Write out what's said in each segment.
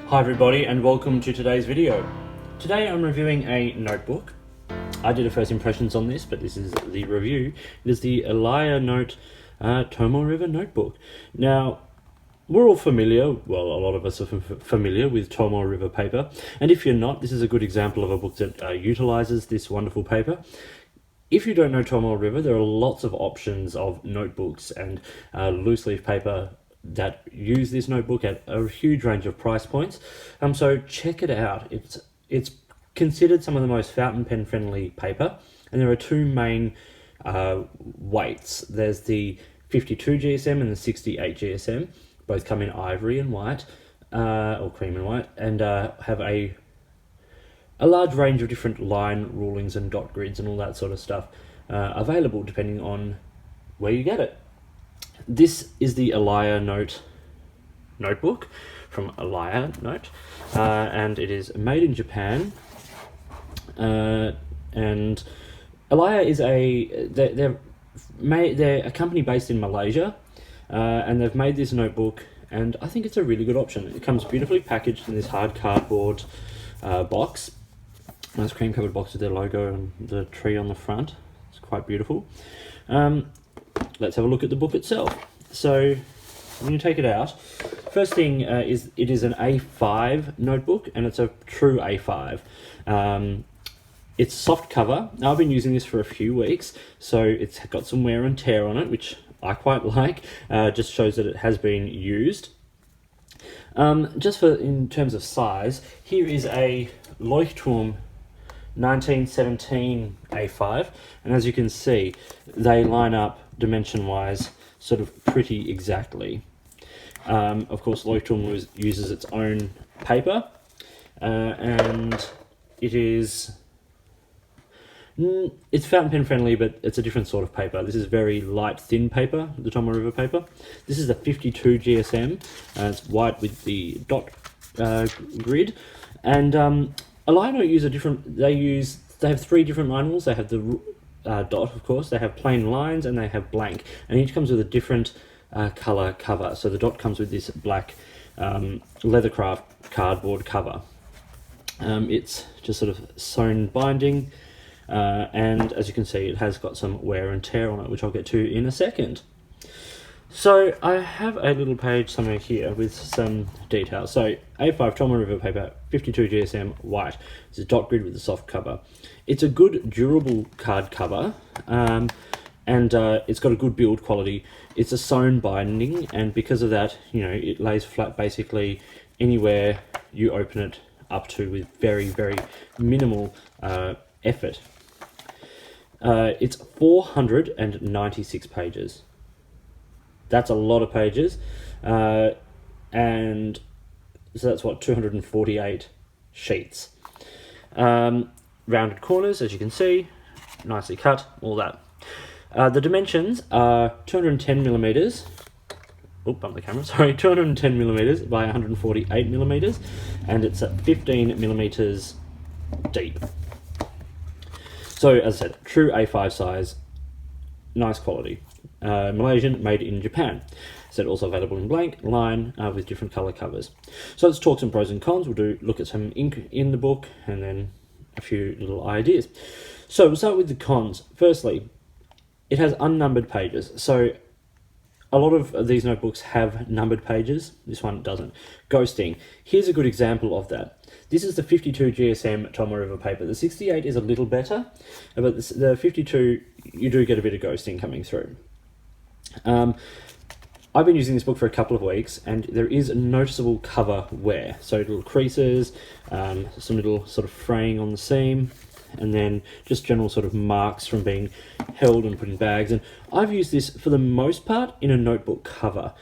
Hi everybody and welcome to today's video. Today I'm reviewing a notebook. I did a first impressions on this, but this is the review. It is the Elia Note Tomoe River notebook. Now, we're all familiar, well a lot of us are familiar with Tomoe River paper, and if you're not, this is a good example of a book that utilizes this wonderful paper. If you don't know Tomoe River, there are lots of options of notebooks and loose leaf paper that use this notebook at a huge range of price points. So check it out. It's considered some of the most fountain pen friendly paper, and there are two main weights. There's the 52 GSM and the 68 GSM. Both come in ivory and white, or cream and white, and have a large range of different line rulings and dot grids and all that sort of stuff available depending on where you get it. This is the Elia notebook from Elia Note, and it is made in Japan. And Elia is they're a company based in Malaysia, and they've made this notebook, and I think it's a really good option. It comes beautifully packaged in this hard cardboard box. Nice cream covered box with their logo and the tree on the front. It's quite beautiful. Let's have a look at the book itself. So when you take it out, first thing is it is an A5 notebook, and it's a true A5. It's soft cover. Now, I've been using this for a few weeks, so it's got some wear and tear on it, which I quite like. Just shows that it has been used. In terms of size, here is a Leuchtturm 1917 A5, and as you can see, they line up dimension-wise sort of pretty exactly. Of course, Leuchtturm uses its own paper, and it's fountain pen friendly, but it's a different sort of paper. This is very light, thin paper, the Tomoe River paper. This is the 52 GSM, it's white with the dot grid, and Elia use a different. They have three different line rules. They have the dot, of course. They have plain lines, and they have blank. And each comes with a different color cover. So the dot comes with this black leathercraft cardboard cover. It's just sort of sewn binding, and as you can see, it has got some wear and tear on it, which I'll get to in a second. So I have a little page somewhere here with some details. So A5 Tomoe River paper, 52 GSM, white. It's a dot grid with a soft cover. It's a good durable card cover, and it's got a good build quality. It's a sewn binding, and because of that, it lays flat basically anywhere you open it up to with very, very minimal effort. It's 496 pages. That's a lot of pages, and so that's 248 sheets. Rounded corners, as you can see, nicely cut, all that. The dimensions are 210 millimeters. Oh, bump the camera, sorry, 210 millimeters by 148 millimeters, and it's at 15 millimeters deep. So, as I said, true A5 size, nice quality. Malaysian, made in Japan. So also available in blank, line, with different color covers. So let's talk some pros and cons. We'll look at some ink in the book, and then a few little ideas. So we'll start with the cons. Firstly, it has unnumbered pages. So a lot of these notebooks have numbered pages. This one doesn't. Ghosting. Here's a good example of that. This is the 52 GSM Tomoe River paper. The 68 is a little better, but the 52, you do get a bit of ghosting coming through. I've been using this book for a couple of weeks, and there is a noticeable cover wear. So little creases, some little sort of fraying on the seam, and then just general sort of marks from being held and put in bags. And I've used this for the most part in a notebook cover,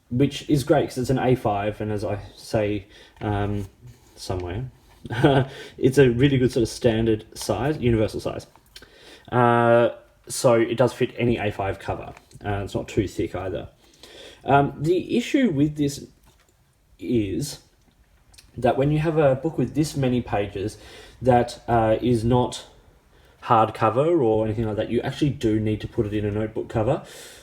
which is great because it's an A5, and as I say somewhere, it's a really good sort of standard size, universal size. So it does fit any A5 cover. It's not too thick either. The issue with this is that when you have a book with this many pages that is not hardcover or anything like that, you actually do need to put it in a notebook cover,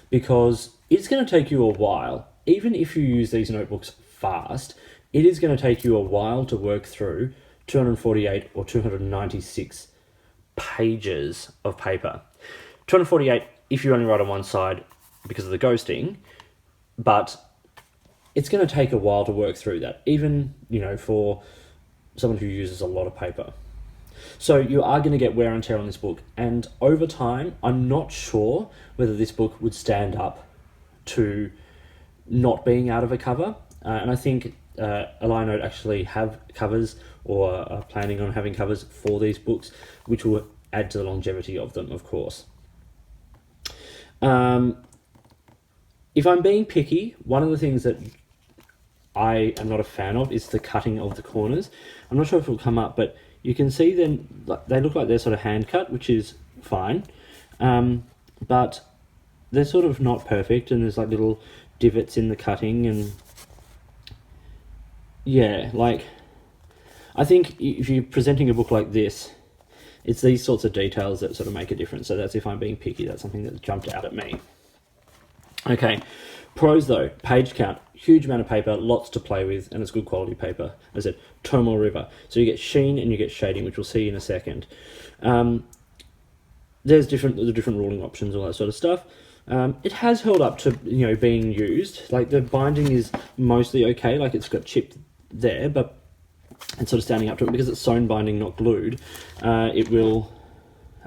because it's going to take you a while. Even if you use these notebooks fast, it is going to take you a while to work through 248 or 296 pages of paper. 248 if you only write on one side because of the ghosting, but it's going to take a while to work through that, even, you know, for someone who uses a lot of paper. So you are going to get wear and tear on this book, and over time, I'm not sure whether this book would stand up to not being out of a cover. And I think Elia Note actually have covers, or are planning on having covers for these books, which will add to the longevity of them, of course. If I'm being picky, one of the things that I am not a fan of is the cutting of the corners. I'm not sure if it will come up, but you can see them, they look like they're sort of hand cut, which is fine. But they're sort of not perfect, and there's like little divots in the cutting, and yeah, like, I think if you're presenting a book like this, it's these sorts of details that sort of make a difference. So that's if I'm being picky, that's something that jumped out at me. Okay, pros though, page count, huge amount of paper, lots to play with, and it's good quality paper. As I said, Tomoe River. So you get sheen and you get shading, which we'll see in a second. There's the different ruling options, all that sort of stuff. It has held up to, you know, being used. Like, the binding is mostly okay, like it's got chipped there, but it's sort of standing up to it because it's sewn binding, not glued. It will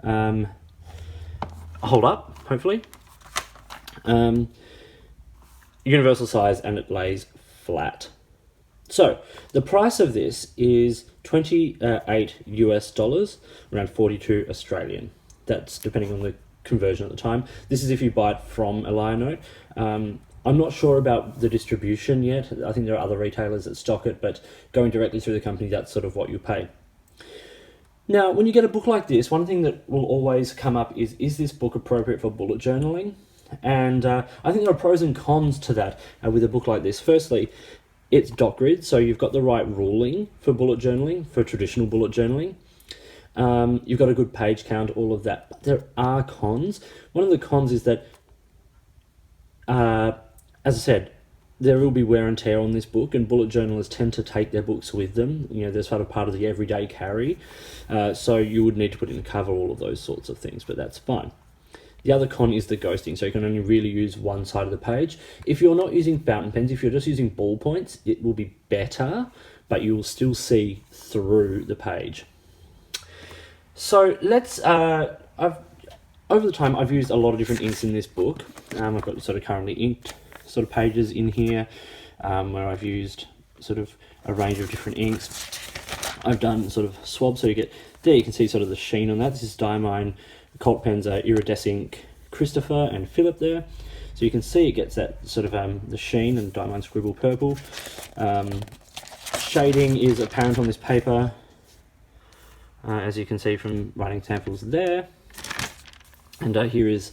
hold up, hopefully. Universal size, and it lays flat. So the price of this is $28 US, around 42 Australian. That's depending on the conversion at the time. This is if you buy it from Elia Note. I'm not sure about the distribution yet. I think there are other retailers that stock it, but going directly through the company, that's sort of what you pay. Now, when you get a book like this, one thing that will always come up is this book appropriate for bullet journaling? And I think there are pros and cons to that with a book like this. Firstly, it's dot grid, so you've got the right ruling for bullet journaling, for traditional bullet journaling. You've got a good page count, all of that. But there are cons. One of the cons is that, as I said, there will be wear and tear on this book, and bullet journalists tend to take their books with them. You know, they're sort of part of the everyday carry. So you would need to put in a cover, all of those sorts of things, but that's fine. The other con is the ghosting, so you can only really use one side of the page. If you're not using fountain pens, if you're just using ballpoints, it will be better, but you will still see through the page. So let's, over the time, I've used a lot of different inks in this book. I've got sort of currently inked sort of pages in here, where I've used sort of a range of different inks. I've done sort of swabs, so you get, there you can see sort of the sheen on that. This is Diamine. Colt pens are Iridescent Christopher and Philip there. So you can see it gets that sort of the sheen, and Diamine Scribble Purple. Shading is apparent on this paper, as you can see from writing samples there. And here is,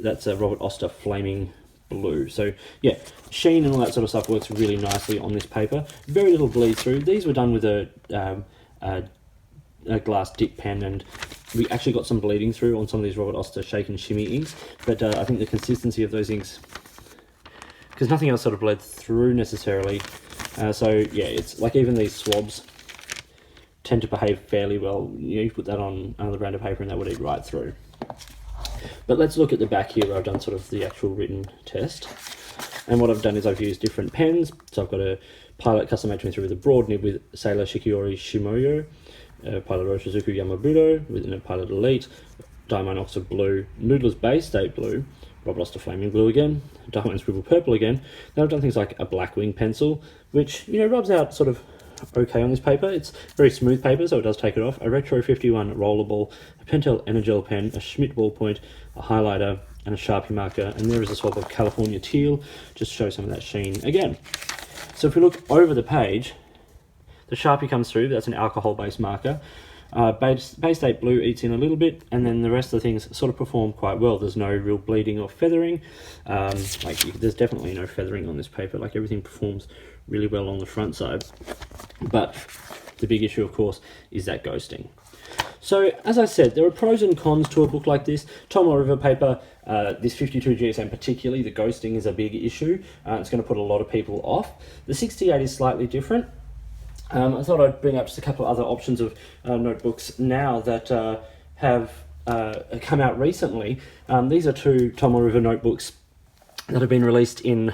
that's a Robert Oster Flaming Blue. So yeah, sheen and all that sort of stuff works really nicely on this paper. Very little bleed through. These were done with a glass dip pen, and we actually got some bleeding through on some of these Robert Oster Shake and Shimmy inks, but I think the consistency of those inks, because nothing else sort of bled through necessarily, so yeah, it's like even these swabs tend to behave fairly well. You know, you put that on another brand of paper and that would eat right through. But let's look at the back here where I've done sort of the actual written test. And what I've done is I've used different pens. So I've got a Pilot Custom 823 with a broad nib with Sailor Shikiori Shimoyo, Pilot Roshizuku Yamabudo with a Pilot Elite, Diamine Oxford Blue, Noodler's Bay State Blue, Robert Oster Flaming Blue again, Diamine Scribble Purple again. Then I've done things like a Blackwing pencil, which, you know, rubs out sort of okay on this paper. It's very smooth paper, so it does take it off. A Retro 51 rollerball, a Pentel Energel pen, a Schmidt ballpoint, a highlighter, and a Sharpie marker. And there is a swab of California Teal, just to show some of that sheen again. So if we look over the page, the Sharpie comes through. That's an alcohol-based marker. Bay State Blue eats in a little bit, and then the rest of the things sort of perform quite well. There's no real bleeding or feathering. There's definitely no feathering on this paper. Like, everything performs really well on the front side. But the big issue, of course, is that ghosting. So, as I said, there are pros and cons to a book like this. Tomoe River paper, this 52 GSM particularly, the ghosting is a big issue. It's going to put a lot of people off. The 68 is slightly different. I thought I'd bring up just a couple of other options of notebooks now that have come out recently. These are two Tomoe River notebooks that have been released in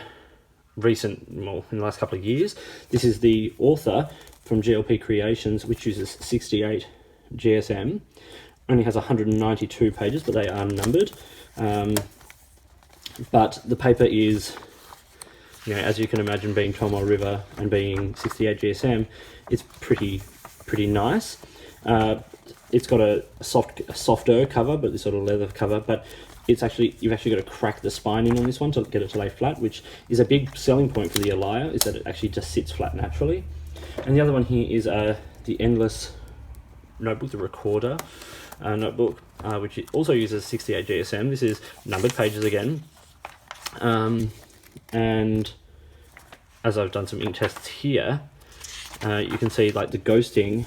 the last couple of years. This is the Author from GLP Creations, which uses 68 GSM. Only has 192 pages, but they are numbered. But the paper is, as you can imagine, being Tomoe River and being 68 GSM, it's pretty nice. It's got a softer cover, but this sort of leather cover, but you've actually got to crack the spine in on this one to get it to lay flat, which is a big selling point for the Elia, is that it actually just sits flat naturally. And the other one here is the Endless notebook, the Recorder notebook, which also uses 68 GSM. This is numbered pages again. And as I've done some ink tests here, you can see like the ghosting,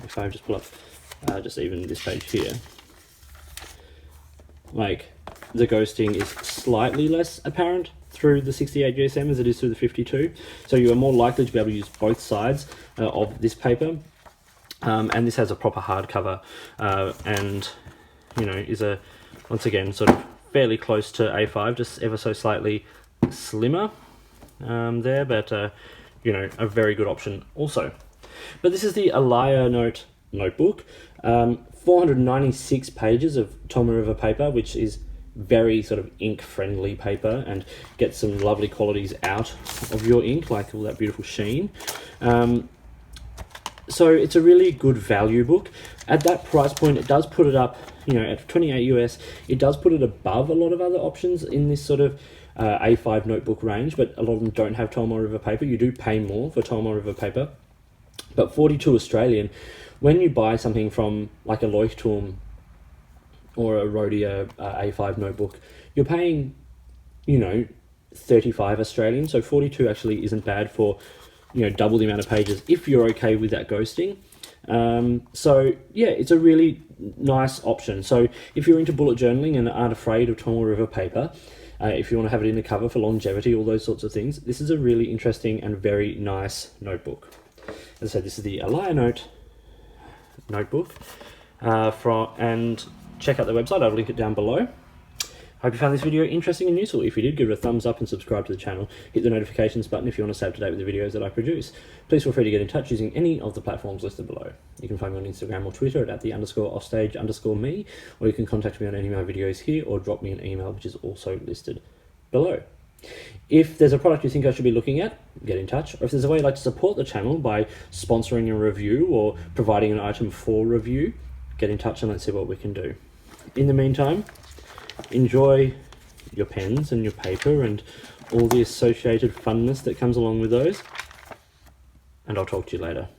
if I just pull up just even this page here, like the ghosting is slightly less apparent through the 68 GSM as it is through the 52. So you are more likely to be able to use both sides of this paper. And this has a proper hardcover and, is once again, sort of fairly close to A5, just ever so slightly slimmer there, but, a very good option also. But this is the Elia notebook, 496 pages of Tomoe River paper, which is very sort of ink-friendly paper and gets some lovely qualities out of your ink, like all that beautiful sheen. So it's a really good value book. At that price point, it does put it up, at 28 US, it does put it above a lot of other options in this sort of A5 notebook range, but a lot of them don't have Tomoe River paper. You do pay more for Tomoe River paper, but 42 Australian, when you buy something from like a Leuchtturm or a Rhodia A5 notebook, you're paying, 35 Australian, so 42 actually isn't bad for, double the amount of pages if you're okay with that ghosting. So yeah, it's a really nice option. So if you're into bullet journaling and aren't afraid of Tomoe River paper, if you want to have it in the cover for longevity, all those sorts of things, this is a really interesting and very nice notebook. As I said, this is the Elia notebook, and check out the website. I'll link it down below. Hope you found this video interesting and useful. If you did, give it a thumbs up and subscribe to the channel. Hit the notifications button if you want to stay up to date with the videos that I produce. Please feel free to get in touch using any of the platforms listed below. You can find me on Instagram or Twitter at @the_offstage_me, or you can contact me on any of my videos here or drop me an email, which is also listed below. If there's a product you think I should be looking at, get in touch. Or if there's a way you'd like to support the channel by sponsoring a review or providing an item for review, get in touch and let's see what we can do. In the meantime, enjoy your pens and your paper and all the associated funness that comes along with those, and I'll talk to you later.